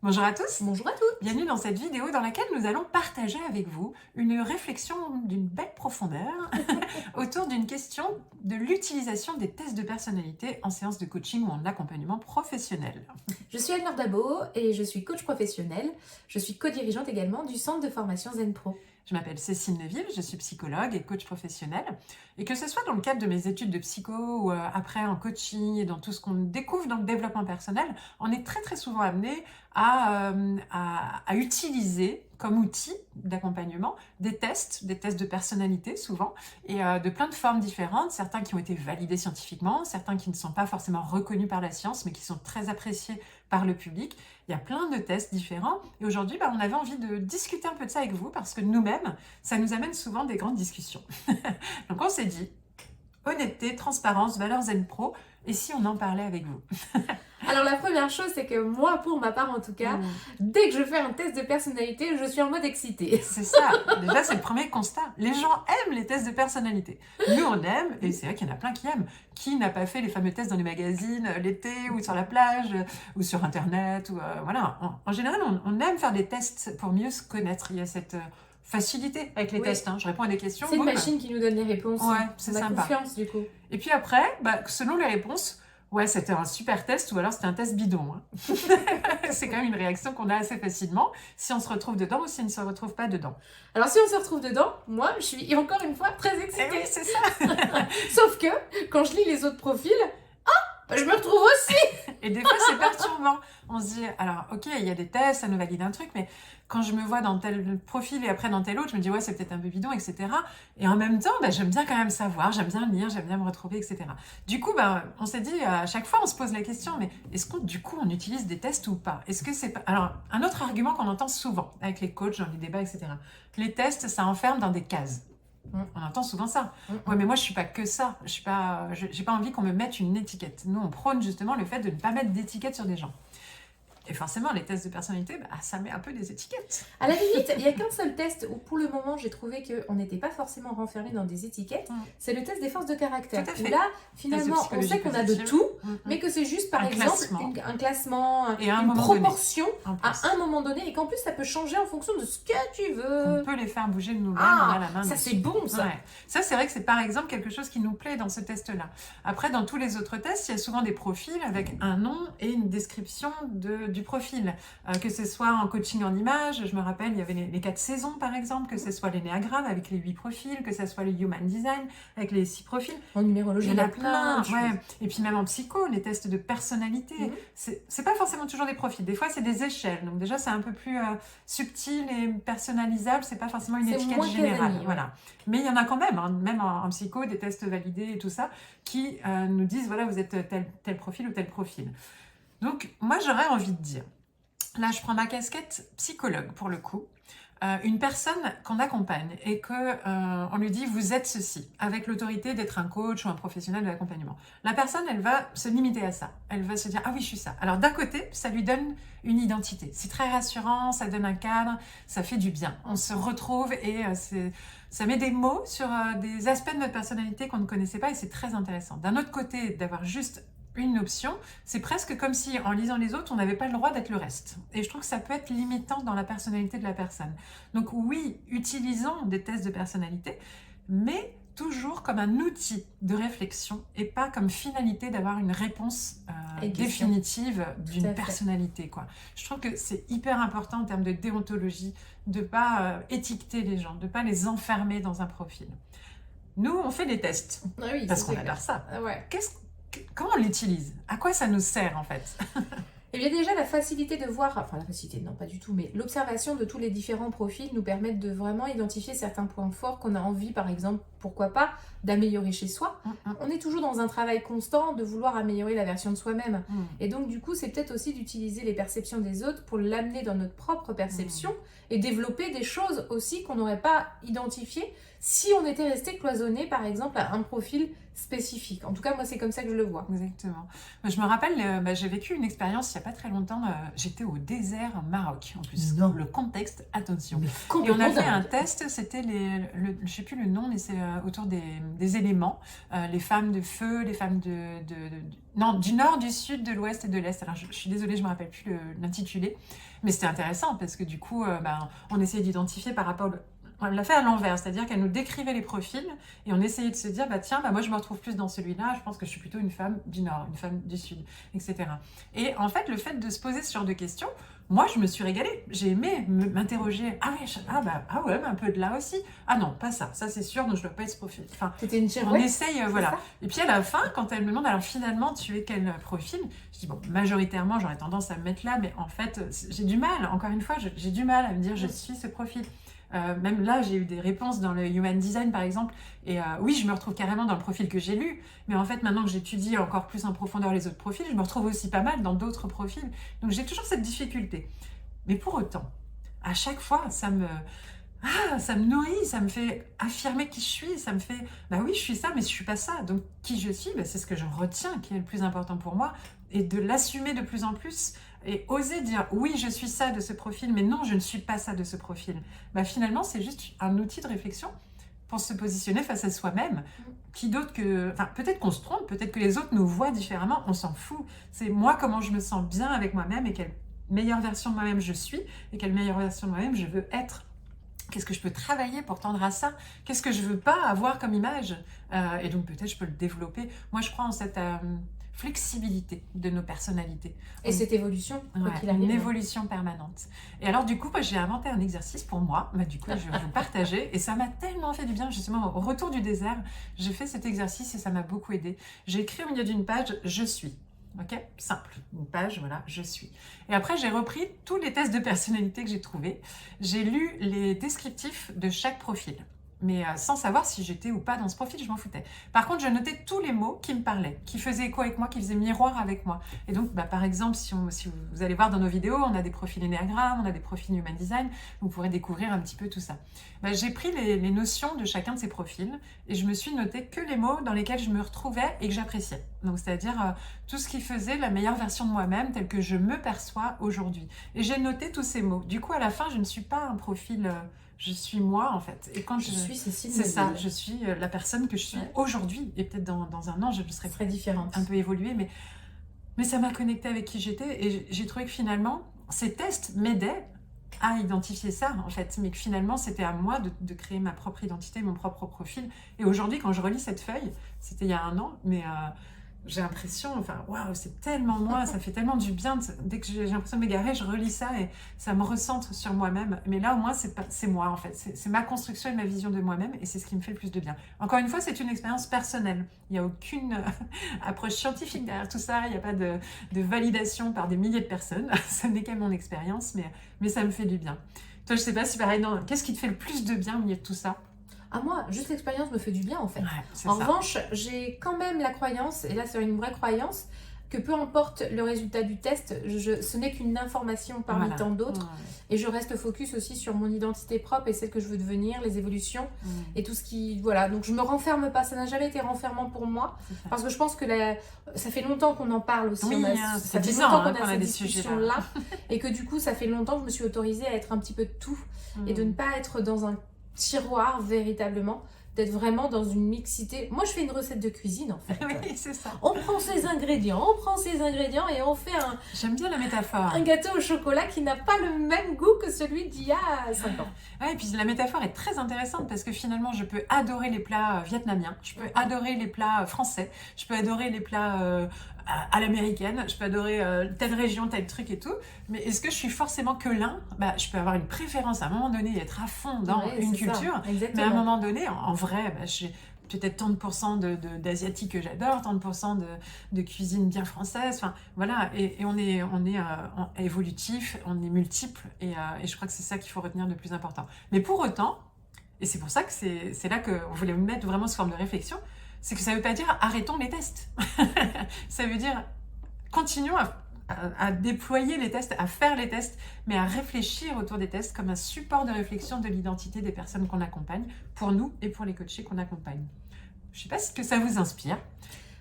Bonjour à tous, Bonjour à toutes. bienvenue dans cette vidéo dans laquelle nous allons partager avec vous une réflexion d'une belle profondeur autour d'une question de l'utilisation des tests de personnalité en séance de coaching ou en accompagnement professionnel. Je suis Anne Dabo et je suis coach professionnel. Je suis co-dirigeante également du centre de formation Zen Pro. Je m'appelle Cécile Neville, je suis psychologue et coach professionnel. Et que ce soit dans le cadre de mes études de psycho ou après en coaching et dans tout ce qu'on découvre dans le développement personnel, on est très souvent amené à utiliser comme outil d'accompagnement des tests de personnalité souvent, et de plein de formes différentes, certains qui ont été validés scientifiquement, certains qui ne sont pas forcément reconnus par la science, mais qui sont très appréciés par le public. Il y a plein de tests différents, et aujourd'hui, on avait envie de discuter un peu de ça avec vous, parce que nous-mêmes, ça nous amène souvent des grandes discussions. Donc on s'est dit, honnêteté, transparence, valeurs Zen Pro, et si on en parlait avec vous? Alors la première chose, c'est que moi, pour ma part en tout cas, dès que je fais un test de personnalité, je suis en mode excitée. C'est ça, déjà c'est le premier constat. Les gens aiment les tests de personnalité. Nous on aime, et c'est vrai qu'il y en a plein qui aiment. Qui n'a pas fait les fameux tests dans les magazines l'été ou sur la plage ou sur internet ou, voilà. En général, on aime faire des tests pour mieux se connaître. Il y a cette facilité avec les tests. Je réponds à des questions. C'est une machine qui nous donne les réponses. Ouais, c'est sympa. sympa. Confiance du coup. Et puis après, selon les réponses, ouais, c'était un super test ou alors c'était un test bidon. C'est quand même une réaction qu'on a assez facilement si on se retrouve dedans ou si on ne se retrouve pas dedans. Alors si on se retrouve dedans, moi je suis encore une fois très excitée. Oui, c'est ça. Sauf que quand je lis les autres profils, je me retrouve aussi. Et des fois c'est perturbant. On se dit, alors ok, il y a des tests, ça nous valide un truc, mais quand je me vois dans tel profil et après dans tel autre, je me dis ouais, c'est peut-être un peu bidon, etc. Et en même temps, j'aime bien quand même savoir, j'aime bien lire, j'aime bien me retrouver, etc. Du coup, on s'est dit, à chaque fois, on se pose la question, mais est-ce qu'on, du coup, on utilise des tests ou pas? Est-ce que c'est pas... Alors, un autre argument qu'on entend souvent avec les coachs, dans les débats, etc. Les tests, ça enferme dans des cases. On entend souvent ça. Ouais, mais moi, je suis pas que ça. J'ai pas envie qu'on me mette une étiquette. Nous, on prône justement le fait de ne pas mettre d'étiquette sur des gens. Et forcément, les tests de personnalité, ça met un peu des étiquettes. À la limite, il n'y a qu'un seul test où pour le moment j'ai trouvé qu'on n'était pas forcément renfermé dans des étiquettes, c'est le test des forces de caractère. Tout à fait. Où là, finalement, on sait qu'on a de tout, mais que c'est juste par exemple un classement, et une proportion à un moment donné, et qu'en plus ça peut changer en fonction de ce que tu veux. On peut les faire bouger de nous-mêmes, on a la main ça dessus. c'est bon ça. Ouais. Ça c'est vrai que c'est par exemple quelque chose qui nous plaît dans ce test-là. Après, dans tous les autres tests, il y a souvent des profils avec un nom et une description du profil. Que ce soit en coaching en images, je me rappelle, il y avait les 4 saisons par exemple, que ce soit l'énéagramme avec les 8 profils, que ce soit le human design avec les 6 profils. En numérologie, il y en a plein. Ouais. Et puis même en psycho, les tests de personnalité, c'est pas forcément toujours des profils. Des fois, c'est des échelles. Donc déjà, c'est un peu plus subtil et personnalisable. C'est pas forcément une étiquette générale. Voilà. Mais il y en a quand même, même en psycho, des tests validés et tout ça, qui nous disent, voilà, vous êtes tel profil ou tel profil. Donc, moi, j'aurais envie de dire, là, je prends ma casquette psychologue pour le coup. Une personne qu'on accompagne et qu'on lui dit vous êtes ceci, avec l'autorité d'être un coach ou un professionnel de l'accompagnement. La personne, elle va se limiter à ça. Elle va se dire ah oui, je suis ça. Alors d'un côté, ça lui donne une identité. C'est très rassurant, ça donne un cadre, ça fait du bien. On se retrouve et ça met des mots sur des aspects de notre personnalité qu'on ne connaissait pas et c'est très intéressant. D'un autre côté, d'avoir juste une option, c'est presque comme si en lisant les autres, on n'avait pas le droit d'être le reste. Et je trouve que ça peut être limitant dans la personnalité de la personne. Donc oui, utilisons des tests de personnalité, mais toujours comme un outil de réflexion et pas comme finalité d'avoir une réponse définitive d'une personnalité, quoi. Je trouve que c'est hyper important en termes de déontologie de ne pas étiqueter les gens, de ne pas les enfermer dans un profil. Nous, on fait des tests parce qu'on adore ça. Comment on l'utilise? À quoi ça nous sert en fait? Eh bien déjà la facilité de voir, enfin la facilité non pas du tout, mais l'observation de tous les différents profils nous permettent de vraiment identifier certains points forts qu'on a envie par exemple, pourquoi pas, d'améliorer chez soi. On est toujours dans un travail constant de vouloir améliorer la version de soi-même. Et donc du coup c'est peut-être aussi d'utiliser les perceptions des autres pour l'amener dans notre propre perception et développer des choses aussi qu'on n'aurait pas identifiées si on était resté cloisonné par exemple à un profil spécifique. En tout cas, moi, c'est comme ça que je le vois. Exactement. Je me rappelle, j'ai vécu une expérience il n'y a pas très longtemps. J'étais au désert au Maroc, en plus. Non. Le contexte, attention. Et on a fait un test, c'était je ne sais plus le nom, mais c'est autour des éléments. Les femmes de feu, les femmes non, du nord, du sud, de l'ouest et de l'est. Alors, je suis désolée, je ne me rappelle plus l'intitulé. Mais c'était intéressant parce que du coup, on essayait d'identifier par rapport... On l'a fait à l'envers, c'est-à-dire qu'elle nous décrivait les profils et on essayait de se dire, tiens, moi je me retrouve plus dans celui-là, je pense que je suis plutôt une femme du Nord, une femme du Sud, etc. Et en fait, le fait de se poser ce genre de questions, moi je me suis régalée, j'ai aimé m'interroger, ouais, un peu de là aussi, ah non, pas ça c'est sûr, donc je ne dois pas être ce profil. Enfin, c'était une on essaye, voilà. Et puis à la fin, quand elle me demande, alors finalement, tu es quel profil? Je dis, bon, majoritairement, j'aurais tendance à me mettre là, mais en fait, j'ai du mal, encore une fois, j'ai du mal à me dire, je suis ce profil. Même là, j'ai eu des réponses dans le Human Design, par exemple, et oui, je me retrouve carrément dans le profil que j'ai lu, mais en fait, maintenant que j'étudie encore plus en profondeur les autres profils, je me retrouve aussi pas mal dans d'autres profils, donc j'ai toujours cette difficulté. Mais pour autant, à chaque fois, ça me nourrit, ça me fait affirmer qui je suis, ça me fait, oui, je suis ça, mais je suis pas ça, donc qui je suis, c'est ce que j'en retiens qui est le plus important pour moi, et de l'assumer de plus en plus, et oser dire oui, je suis ça de ce profil, mais non, je ne suis pas ça de ce profil. Finalement, c'est juste un outil de réflexion pour se positionner face à soi-même. Qui d'autre que... Enfin, peut-être qu'on se trompe, peut-être que les autres nous voient différemment, on s'en fout. C'est moi, comment je me sens bien avec moi-même et quelle meilleure version de moi-même je suis et quelle meilleure version de moi-même je veux être. Qu'est-ce que je peux travailler pour tendre à ça? Qu'est-ce que je veux pas avoir comme image? Et donc peut-être je peux le développer. Moi, je crois en cette... flexibilité de nos personnalités. Et cette évolution, une évolution permanente. Et alors du coup, j'ai inventé un exercice pour moi, du coup je vais vous partager, et ça m'a tellement fait du bien, justement au retour du désert, j'ai fait cet exercice et ça m'a beaucoup aidé. J'ai écrit au milieu d'une page, je suis. Ok, simple, une page, voilà, je suis. Et après, j'ai repris tous les tests de personnalité que j'ai trouvés. J'ai lu les descriptifs de chaque profil. Mais sans savoir si j'étais ou pas dans ce profil, je m'en foutais. Par contre, je notais tous les mots qui me parlaient, qui faisaient écho avec moi, qui faisaient miroir avec moi. Et donc, par exemple, si vous allez voir dans nos vidéos, on a des profils Enneagram, on a des profils Human Design, vous pourrez découvrir un petit peu tout ça. J'ai pris les notions de chacun de ces profils et je me suis noté que les mots dans lesquels je me retrouvais et que j'appréciais. Donc, c'est-à-dire tout ce qui faisait la meilleure version de moi-même telle que je me perçois aujourd'hui. Et j'ai noté tous ces mots. Du coup, à la fin, je ne suis pas un profil... je suis moi, en fait. Et quand je suis Cécile, c'est ça, je suis la personne que je suis aujourd'hui. Et peut-être dans un an, je serai très différente. Un peu évoluée, mais ça m'a connectée avec qui j'étais. Et j'ai trouvé que finalement, ces tests m'aidaient à identifier ça, en fait. Mais que finalement, c'était à moi de créer ma propre identité, mon propre profil. Et aujourd'hui, quand je relis cette feuille, c'était il y a un an, mais... j'ai l'impression, waouh, c'est tellement moi, ça fait tellement du bien. Dès que j'ai l'impression de m'égarer, je relis ça et ça me recentre sur moi-même. Mais là, au moins, c'est moi, en fait. C'est ma construction et ma vision de moi-même et c'est ce qui me fait le plus de bien. Encore une fois, c'est une expérience personnelle. Il n'y a aucune approche scientifique derrière tout ça. Il n'y a pas de validation par des milliers de personnes. Ça n'est qu'à mon expérience, mais ça me fait du bien. Toi, je ne sais pas si pareil, qu'est-ce qui te fait le plus de bien au milieu de tout ça? Moi, juste l'expérience me fait du bien en fait. Ouais, en revanche, j'ai quand même la croyance, et là c'est une vraie croyance, que peu importe le résultat du test, ce n'est qu'une information parmi tant d'autres. Et je reste focus aussi sur mon identité propre et celle que je veux devenir, les évolutions et tout ce qui... Voilà, donc je me renferme pas, ça n'a jamais été renfermant pour moi. Parce que je pense que ça fait longtemps qu'on en parle aussi. Ça fait longtemps qu'on a cette discussion-là. Et que du coup, ça fait longtemps que je me suis autorisée à être un petit peu de tout et de ne pas être dans un tiroir véritablement, d'être vraiment dans une mixité. Moi, je fais une recette de cuisine en fait. Oui, c'est ça. On prend ses ingrédients et on fait J'aime bien la métaphore. Un gâteau au chocolat qui n'a pas le même goût que celui d'il y a 5 ans. Ouais, et puis la métaphore est très intéressante parce que finalement, je peux adorer les plats vietnamiens, je peux adorer les plats français, je peux adorer les plats à l'américaine, je peux adorer telle région, tel truc et tout, mais est-ce que je suis forcément que l'un? Je peux avoir une préférence à un moment donné et être à fond dans une culture, mais à un moment donné, en vrai, j'ai peut-être tant de pourcents d'asiatique que j'adore, tant de pourcents de cuisine bien française, enfin voilà, et on est évolutif, on est multiple, et je crois que c'est ça qu'il faut retenir de plus important. Mais pour autant, et c'est pour ça que c'est là qu'on voulait mettre vraiment sous forme de réflexion, c'est que ça ne veut pas dire arrêtons les tests. Ça veut dire continuons à déployer les tests, à faire les tests, mais à réfléchir autour des tests comme un support de réflexion de l'identité des personnes qu'on accompagne, pour nous et pour les coachés qu'on accompagne. Je sais pas si que ça vous inspire.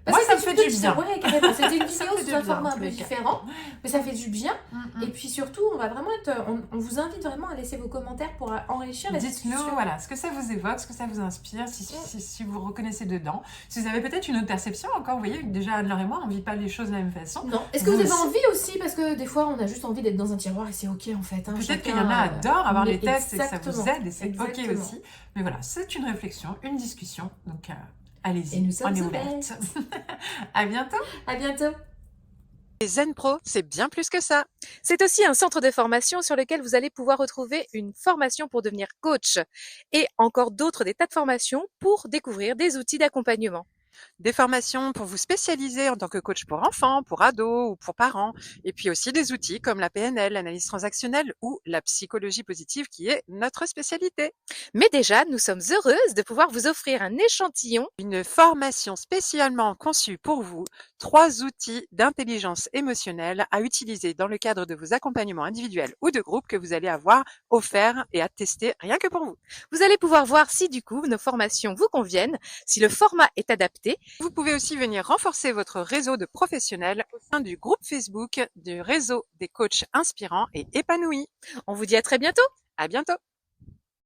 Moi, ça me fait du bien. Ouais, carrément. C'était une vidéo sous un format un peu différent, mais ça fait du bien. Et puis surtout, on va vraiment on vous invite vraiment à laisser vos commentaires pour enrichir la discussion. Dites-nous, voilà, ce que ça vous évoque, ce que ça vous inspire, si vous reconnaissez dedans. Si vous avez peut-être une autre perception encore, vous voyez, déjà Anne-Laure et moi, on ne vit pas les choses de la même façon. Non. Est-ce que vous avez envie aussi, parce que des fois, on a juste envie d'être dans un tiroir et c'est ok en fait. Hein, peut-être qu'il y en a adorent avoir les tests et que ça vous aide et c'est ok aussi. Mais voilà, c'est une réflexion, une discussion, donc allez-y, on est ouverte. À bientôt. À bientôt. Zen Pro, c'est bien plus que ça. C'est aussi un centre de formation sur lequel vous allez pouvoir retrouver une formation pour devenir coach et encore d'autres des tas de formations pour découvrir des outils d'accompagnement. Des formations pour vous spécialiser en tant que coach pour enfants, pour ados ou pour parents. Et puis aussi des outils comme la PNL, l'analyse transactionnelle ou la psychologie positive qui est notre spécialité. Mais déjà, nous sommes heureuses de pouvoir vous offrir un échantillon. Une formation spécialement conçue pour vous. 3 outils d'intelligence émotionnelle à utiliser dans le cadre de vos accompagnements individuels ou de groupe que vous allez avoir offerts et à tester rien que pour vous. Vous allez pouvoir voir si du coup nos formations vous conviennent, si le format est adapté. Vous pouvez aussi venir renforcer votre réseau de professionnels au sein du groupe Facebook du réseau des coachs inspirants et épanouis. On vous dit à très bientôt. À bientôt.